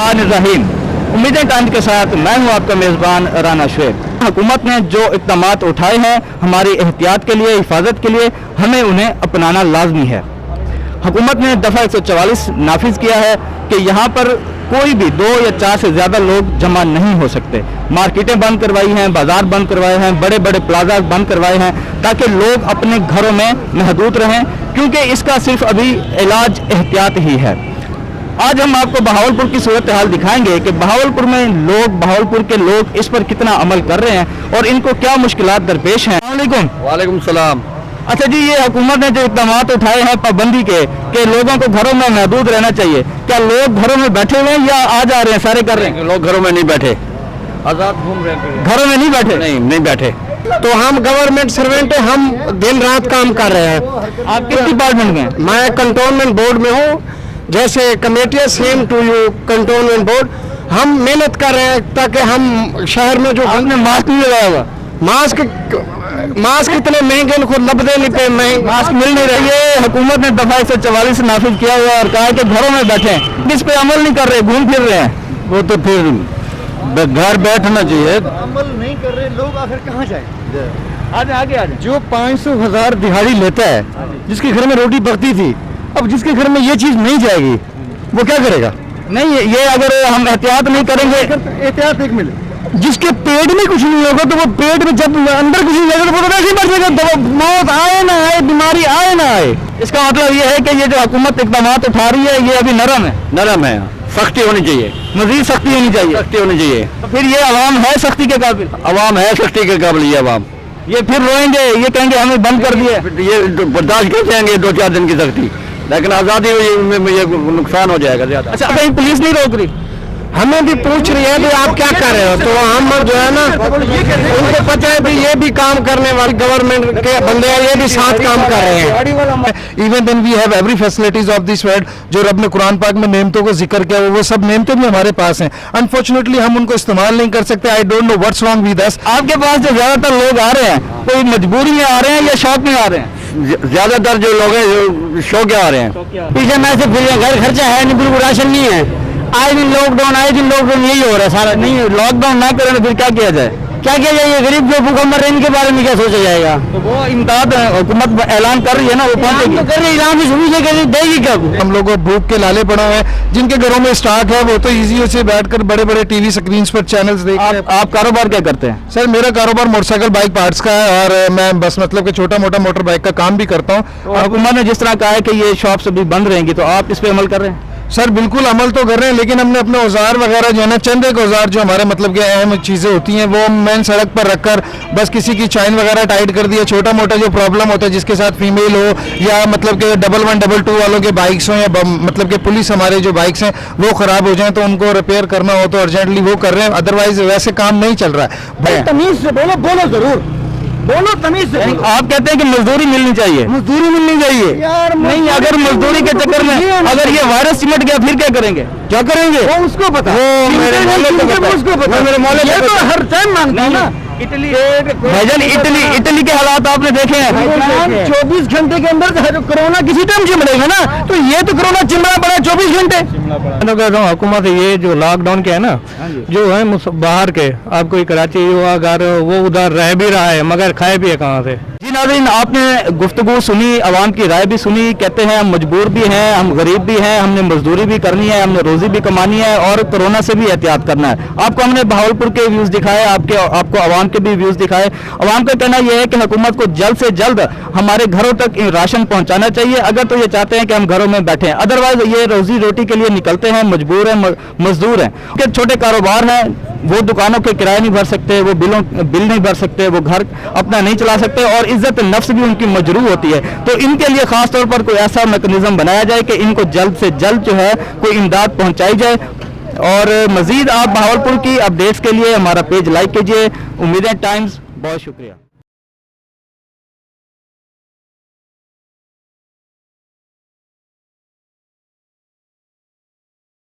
الرحمن الرحیم، امیدیں ٹائمز کے ساتھ میں ہوں آپ کا میزبان رانا شعیب۔ حکومت نے جو اقدامات اٹھائے ہیں ہماری احتیاط کے لیے، حفاظت کے لیے، ہمیں انہیں اپنانا لازمی ہے۔ حکومت نے دفعہ 144 نافذ کیا ہے کہ یہاں پر کوئی بھی 2 یا 4 سے زیادہ لوگ جمع نہیں ہو سکتے۔ مارکیٹیں بند کروائی ہیں، بازار بند کروائے ہیں، بڑے بڑے پلازاز بند کروائے ہیں تاکہ لوگ اپنے گھروں میں محدود رہیں، کیونکہ اس کا صرف ابھی علاج احتیاط ہی ہے۔ آج ہم آپ کو بہاولپور کی صورتحال دکھائیں گے کہ بہاولپور کے لوگ اس پر کتنا عمل کر رہے ہیں اور ان کو کیا مشکلات درپیش ہیں۔ السلام علیکم۔ وعلیکم السلام۔ اچھا جی، یہ حکومت نے جو اقدامات اٹھائے ہیں پابندی کے کہ لوگوں کو گھروں میں محدود رہنا چاہیے، کیا لوگ گھروں میں بیٹھے ہوئے ہیں یا آ جا رہے ہیں، سارے کر رہے ہیں؟ لوگ گھروں میں نہیں بیٹھے، آزاد گھوم رہے ہیں۔ گھروں میں نہیں بیٹھے؟ نہیں بیٹھے۔ تو ہم گورنمنٹ سروینٹ ہیں، ہم دن رات کام کر رہے ہیں۔ آپ کس ڈپارٹمنٹ میں؟ میں کنٹونمنٹ بورڈ میں ہوں، جیسے committee same to you cantonment board. ہم محنت کر رہے ہیں تاکہ ہم شہر میں جو آپ نے ماسک نہیں لگایا ہوا؟ ماسک اتنے مہنگے ان کو لبدے نہیں پہ ماسک مل نہیں رہی ہے۔ حکومت نے دفعہ 144 نافذ کیا ہوا اور کہا ہے کہ گھروں میں بیٹھے ہیں، اس پہ عمل نہیں کر رہے، گھوم پھر رہے ہیں۔ وہ تو پھر گھر بیٹھنا چاہیے۔ عمل نہیں کر رہے لوگ، آخر کہاں جائیں؟ آج آگے جو 500,000 دہاڑی لیتا ہے، جس کے گھر میں روٹی پکتی تھی، اب جس کے گھر میں یہ چیز نہیں جائے گی وہ کیا کرے گا؟ نہیں، یہ اگر ہم احتیاط نہیں کریں گے، احتیاط ایک ملے، جس کے پیٹ میں کچھ نہیں ہوگا تو وہ پیٹ میں جب اندر کچھ نہیں لگے تو وہ تو ویسے ہی بچ جائے گا۔ موت آئے نہ آئے، بیماری آئے نہ آئے۔ اس کا مطلب یہ ہے کہ یہ جو حکومت اقدامات اٹھا رہی ہے یہ ابھی نرم ہے، سختی ہونی چاہیے، مزید سختی ہونی چاہیے۔ سختی ہونی چاہیے۔ تو پھر یہ عوام ہے سختی کے قابل؟ عوام ہے سختی کے قابل، یہ عوام یہ پھر روئیں گے، یہ کہیں گے ہمیں بند کر دیا۔ یہ برداشت کر جائیں گے 2-4 دن کی سختی، لیکن آزادی میں یہ نقصان ہو جائے گا زیادہ۔ اچھا، کہیں پولیس نہیں روک رہی؟ ہمیں بھی پوچھ رہی ہے کہ آپ کیا کر رہے ہو، تو ہم جو ہے نا ان کو پتہ ہے بھی یہ بھی کام کرنے والی گورنمنٹ کے بندے ہیں، یہ بھی ساتھ کام کر رہے ہیں۔ Even then we have every facilities of this world, جو رب نے قرآن پاک میں نعمتوں کو ذکر کیا وہ سب نعمتیں بھی ہمارے پاس ہیں، انفارچونیٹلی ہم ان کو استعمال نہیں کر سکتے۔ I don't know what's wrong with us. آپ کے پاس جو زیادہ تر لوگ آ رہے ہیں کوئی مجبوری میں آ رہے ہیں یا شوق میں آ رہے ہیں؟ زیادہ تر جو لوگ ہیں شوق آ رہے ہیں۔ پیچھے میں سے پھر گھر خرچہ ہے نہیں، بالکل راشن نہیں ہے، آئے دن لاک ڈاؤن یہی ہو رہا ہے سارا۔ نہیں، لاک ڈاؤن نہ کریں تو پھر کیا کیا جائے؟ کیا کیا جائے؟ غریب جو بھوکمر رہے ان کے بارے میں کیا سوچا جائے گا؟ تو وہ امداد حکومت اعلان کر رہی ہے نا، وہ پہنچے گی تو کر رہی اعلان بھی سنی سے دے گی کب؟ ہم لوگوں بھوک کے لالے پڑے ہوئے ہیں، جن کے گھروں میں اسٹاک ہے وہ تو ایزی سے بیٹھ کر بڑے بڑے ٹی وی سکرینز پر چینلز دیکھ رہے ہیں۔ آپ کاروبار کیا کرتے ہیں؟ سر میرا کاروبار موٹر سائیکل بائک پارٹس کا ہے، اور میں بس مطلب کہ چھوٹا موٹا موٹر بائک کا کام بھی کرتا ہوں۔ حکومت نے جس طرح کہا ہے کہ یہ شاپس ابھی بند رہیں گی، تو آپ اس پہ عمل کر رہے ہیں؟ سر بالکل عمل تو کر رہے ہیں، لیکن ہم نے اپنے اوزار وغیرہ جو ہے نا، چند ایک اوزار جو ہمارے مطلب کہ اہم چیزیں ہوتی ہیں وہ مین سڑک پر رکھ کر بس کسی کی چائن وغیرہ ٹائٹ کر دیا، چھوٹا موٹا جو پرابلم ہوتا ہے جس کے ساتھ فیمیل ہو یا مطلب کہ 1122 والوں کے بائکس ہوں یا مطلب کہ پولیس ہمارے جو بائکس ہیں وہ خراب ہو جائیں تو ان کو ریپیئر کرنا ہو تو ارجنٹلی وہ کر رہے ہیں، ادروائز ویسے کام نہیں چل رہا ہے۔ تمیز سے بولو ضرور بولو، تمیز سے۔ آپ کہتے ہیں کہ مزدوری ملنی چاہیے؟ مزدوری ملنی چاہیے نہیں، اگر مزدوری کے چکر میں اگر یہ وائرس سمٹ گیا پھر کیا کریں گے؟ کیا کریں گے وہ اس کو پتا، میرے محلے یہ تو ہر ٹائم مانگتا ہے نا۔ اٹلی کے حالات آپ نے دیکھے ہیں؟ 24 گھنٹے کے اندر کرونا کسی ٹائم چمڑے گا نا، تو یہ تو کرونا چمڑا پڑا 24 گھنٹے۔ میں کہہ رہا ہوں حکومت یہ جو لاک ڈاؤن کے ہے نا، جو ہے باہر کے، آپ کوئی کراچی ہوا گھر وہ ادھر رہ بھی رہا ہے مگر کھائے بھی ہے کہاں سے؟ جی ناظرین، آپ نے گفتگو سنی، عوام کی رائے بھی سنی۔ کہتے ہیں ہم مجبور بھی ہیں، ہم غریب بھی ہیں، ہم نے مزدوری بھی کرنی ہے، ہم نے روزی بھی کمانی ہے اور کورونا سے بھی احتیاط کرنا ہے۔ آپ کو ہم نے بہاولپور کے ویوز دکھائے، آپ کو عوام کے بھی ویوز دکھائے۔ عوام کا کہنا یہ ہے کہ حکومت کو جلد سے جلد ہمارے گھروں تک راشن پہنچانا چاہیے، اگر تو یہ چاہتے ہیں کہ ہم گھروں میں بیٹھیں، ادروائز یہ روزی روٹی کے لیے نکلتے ہیں، مجبور ہیں، مزدور ہیں۔ کہ چھوٹے کاروبار ہیں، وہ دکانوں کے کرائے نہیں بھر سکتے، وہ بل نہیں بھر سکتے، وہ گھر اپنا نہیں چلا سکتے اور عزت نفس بھی ان کی مجروح ہوتی ہے۔ تو ان کے لیے خاص طور پر کوئی ایسا میکانزم بنایا جائے کہ ان کو جلد سے جلد جو ہے کوئی امداد پہنچائی جائے۔ اور مزید آپ بہاولپور کی اپڈیٹس کے لیے ہمارا پیج لائک کیجئے۔ امیدیں ٹائمز، بہت شکریہ۔